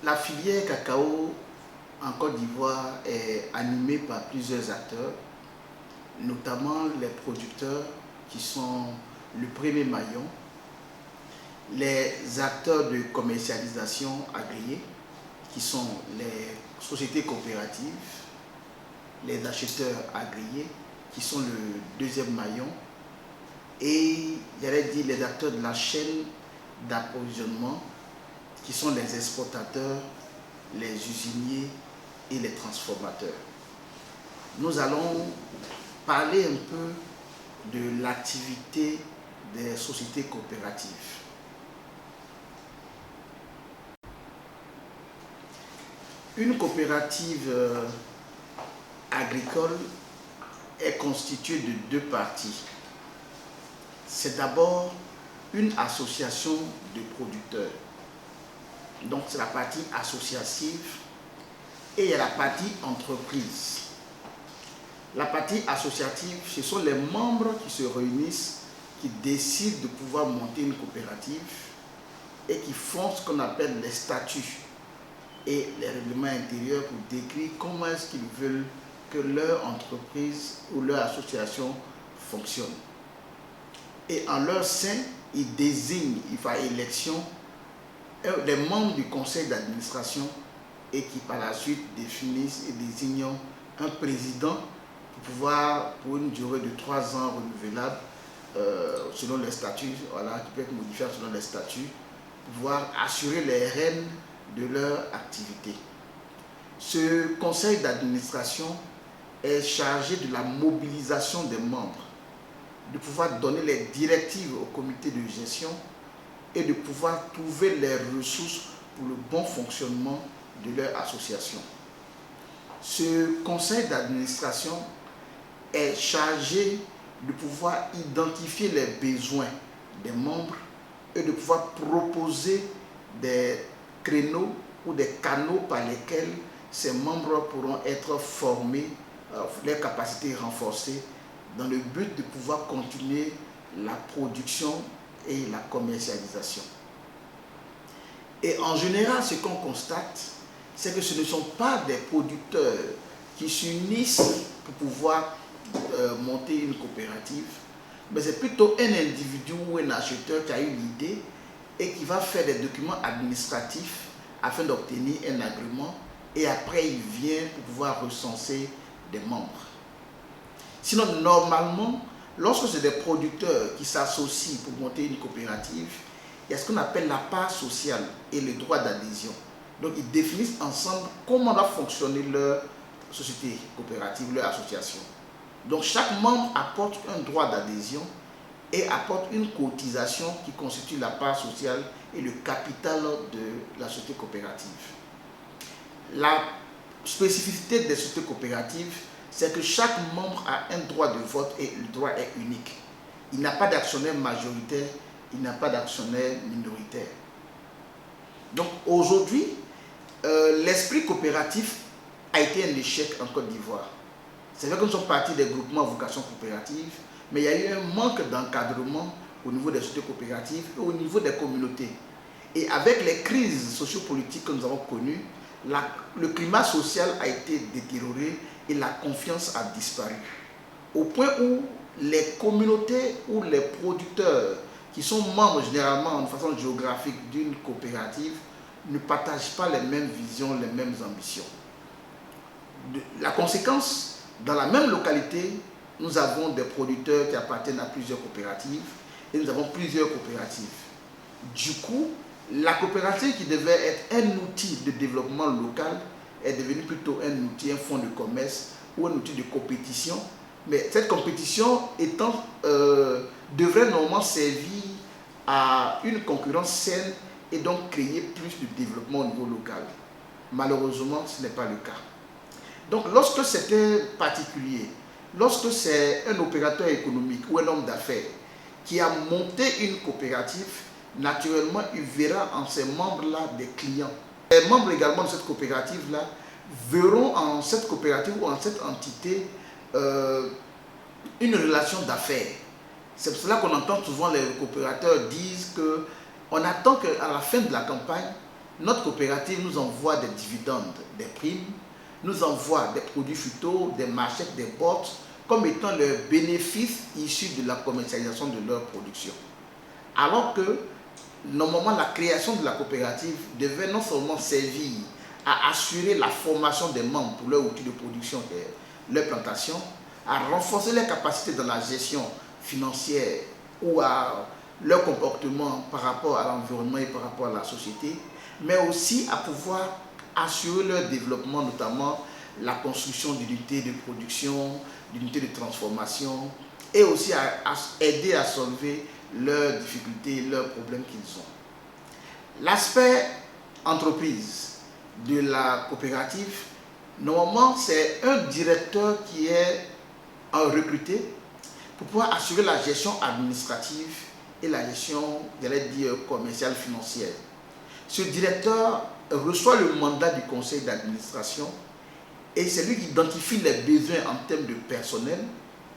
La filière cacao en Côte d'Ivoire est animée par plusieurs acteurs, notamment les producteurs qui sont le premier maillon, les acteurs de commercialisation agréés qui sont les sociétés coopératives, les acheteurs agréés qui sont le deuxième maillon et j'allais dire les acteurs de la chaîne d'approvisionnement qui sont les exportateurs, les usiniers et les transformateurs. Nous allons parler un peu de l'activité des sociétés coopératives. Une coopérative agricole est constituée de deux parties. C'est d'abord une association de producteurs. Donc c'est la partie associative et il y a la partie entreprise. La partie associative, ce sont les membres qui se réunissent, qui décident de pouvoir monter une coopérative et qui font ce qu'on appelle les statuts et les règlements intérieurs pour décrire comment est-ce qu'ils veulent que leur entreprise ou leur association fonctionne. Et en leur sein, ils désignent, il faut élection, les membres du conseil d'administration et qui par la suite définissent et désignent un président pour pouvoir, pour une durée de 3 ans renouvelable, selon les statuts, voilà, qui peut être modifiable selon les statuts, pouvoir assurer les rênes de leur activité. Ce conseil d'administration est chargé de la mobilisation des membres, de pouvoir donner les directives au comité de gestion et de pouvoir trouver les ressources pour le bon fonctionnement de leur association. Ce conseil d'administration est chargé de pouvoir identifier les besoins des membres et de pouvoir proposer des créneaux ou des canaux par lesquels ces membres pourront être formés, leurs capacités renforcées, dans le but de pouvoir continuer la production et la commercialisation. Et en général, ce qu'on constate, c'est que ce ne sont pas des producteurs qui s'unissent pour pouvoir monter une coopérative, mais c'est plutôt un individu ou un acheteur qui a eu l'idée et qui va faire des documents administratifs afin d'obtenir un agrément et après il vient pour pouvoir recenser des membres. Sinon, normalement, lorsque c'est des producteurs qui s'associent pour monter une coopérative, il y a ce qu'on appelle la part sociale et le droit d'adhésion. Donc, ils définissent ensemble comment doit fonctionner leur société coopérative, leur association. Donc, chaque membre apporte un droit d'adhésion et apporte une cotisation qui constitue la part sociale et le capital de la société coopérative. La spécificité des sociétés coopératives, c'est que chaque membre a un droit de vote et le droit est unique. Il n'a pas d'actionnaire majoritaire, il n'a pas d'actionnaire minoritaire. Donc aujourd'hui, l'esprit coopératif a été un échec en Côte d'Ivoire. C'est vrai que nous sommes partis des groupements à vocation coopérative, mais il y a eu un manque d'encadrement au niveau des sociétés coopératives et au niveau des communautés. Et avec les crises sociopolitiques que nous avons connues, le climat social a été détérioré et la confiance a disparu. Au point où les communautés ou les producteurs qui sont membres généralement de façon géographique d'une coopérative ne partagent pas les mêmes visions, les mêmes ambitions. La conséquence, dans la même localité, nous avons des producteurs qui appartiennent à plusieurs coopératives et nous avons plusieurs coopératives. Du coup, la coopérative qui devait être un outil de développement local est devenue plutôt un outil, un fonds de commerce ou un outil de compétition. Mais cette compétition devrait normalement servir à une concurrence saine et donc créer plus de développement au niveau local. Malheureusement, ce n'est pas le cas. Donc lorsque c'est un particulier, lorsque c'est un opérateur économique ou un homme d'affaires qui a monté une coopérative, naturellement, il verra en ces membres-là des clients. Les membres également de cette coopérative-là verront en cette coopérative ou en cette entité une relation d'affaires. C'est pour cela qu'on entend souvent les coopérateurs dire qu'on attend qu'à la fin de la campagne, notre coopérative nous envoie des dividendes, des primes, nous envoie des produits phyto, des marchettes, des bottes, comme étant leurs bénéfices issus de la commercialisation de leur production. Alors que, normalement, la création de la coopérative devait non seulement servir à assurer la formation des membres pour leur outil de production, leur plantation, à renforcer leurs capacités dans la gestion financière ou à leur comportement par rapport à l'environnement et par rapport à la société, mais aussi à pouvoir assurer leur développement, notamment la construction d'unités de production, d'unités de transformation, et aussi à aider à solver leurs difficultés, leurs problèmes qu'ils ont. L'aspect entreprise de la coopérative, normalement, c'est un directeur qui est recruté pour pouvoir assurer la gestion administrative et la gestion, j'allais dire, commerciale financière. Ce directeur reçoit le mandat du conseil d'administration et c'est lui qui identifie les besoins en termes de personnel,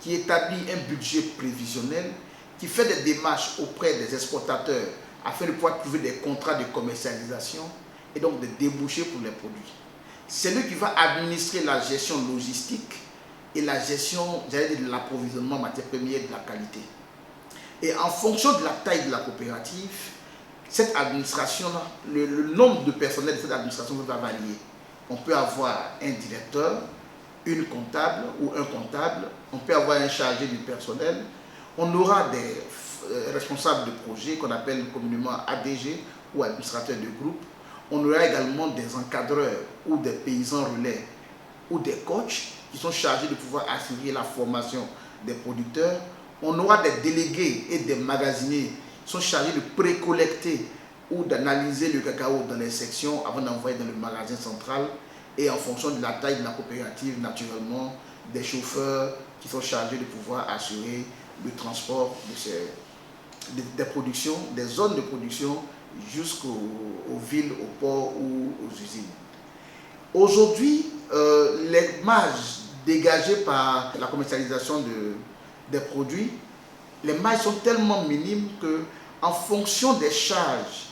qui établit un budget prévisionnel, qui fait des démarches auprès des exportateurs afin de pouvoir trouver des contrats de commercialisation et donc des débouchés pour les produits. C'est lui qui va administrer la gestion logistique et la gestion, j'allais dire, de l'approvisionnement en matières premières et de la qualité. Et en fonction de la taille de la coopérative, cette administration-là, le nombre de personnel de cette administration va varier. On peut avoir un directeur, une comptable ou un comptable, on peut avoir un chargé du personnel, on aura des responsables de projet qu'on appelle communément ADG ou administrateurs de groupe, on aura également des encadreurs ou des paysans relais ou des coachs qui sont chargés de pouvoir assurer la formation des producteurs. On aura des délégués et des magasiniers qui sont chargés de précollecter ou d'analyser le cacao dans les sections avant d'envoyer dans le magasin central. Et en fonction de la taille de la coopérative, naturellement, des chauffeurs qui sont chargés de pouvoir assurer le transport des productions, des zones de production jusqu'aux villes, aux ports ou aux usines. Aujourd'hui, les marges dégagées par la commercialisation des produits, les marges sont tellement minimes que, en fonction des charges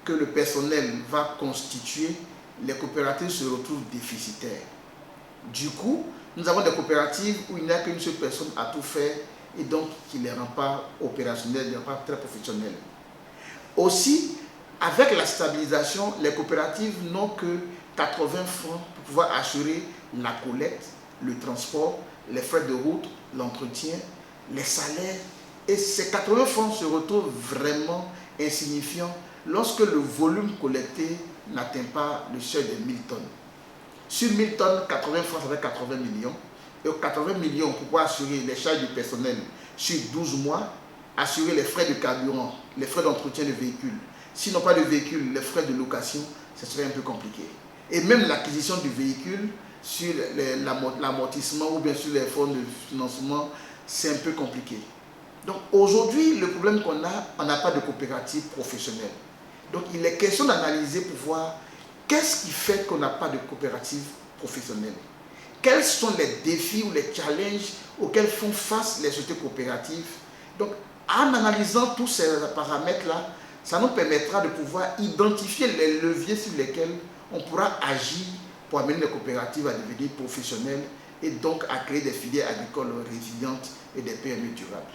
que le personnel va constituer, les coopératives se retrouvent déficitaires. Du coup, nous avons des coopératives où il n'y a qu'une seule personne à tout faire et donc qui ne les rend pas opérationnels, ne les rend pas très professionnels. Aussi, avec la stabilisation, les coopératives n'ont que 80 francs pour pouvoir assurer la collecte, le transport, les frais de route, l'entretien, les salaires. Et ces 80 francs se retrouvent vraiment insignifiants lorsque le volume collecté n'atteint pas le seuil de 1000 tonnes. Sur 1000 tonnes, 80 francs, ça fait 80 millions. Et 80 millions pour pouvoir assurer les charges du personnel sur 12 mois, assurer les frais de carburant, les frais d'entretien de véhicules. S'ils n'ont pas de véhicule, les frais de location, ce serait un peu compliqué. Et même l'acquisition du véhicule sur l'amortissement ou bien sur les fonds de financement, c'est un peu compliqué. Donc aujourd'hui, le problème qu'on a, on n'a pas de coopérative professionnelle. Donc il est question d'analyser pour voir qu'est-ce qui fait qu'on n'a pas de coopérative professionnelle. Quels sont les défis ou les challenges auxquels font face les sociétés coopératives. Donc en analysant tous ces paramètres-là, ça nous permettra de pouvoir identifier les leviers sur lesquels on pourra agir pour amener les coopératives à devenir professionnelles et donc à créer des filières agricoles résilientes et des PME durables.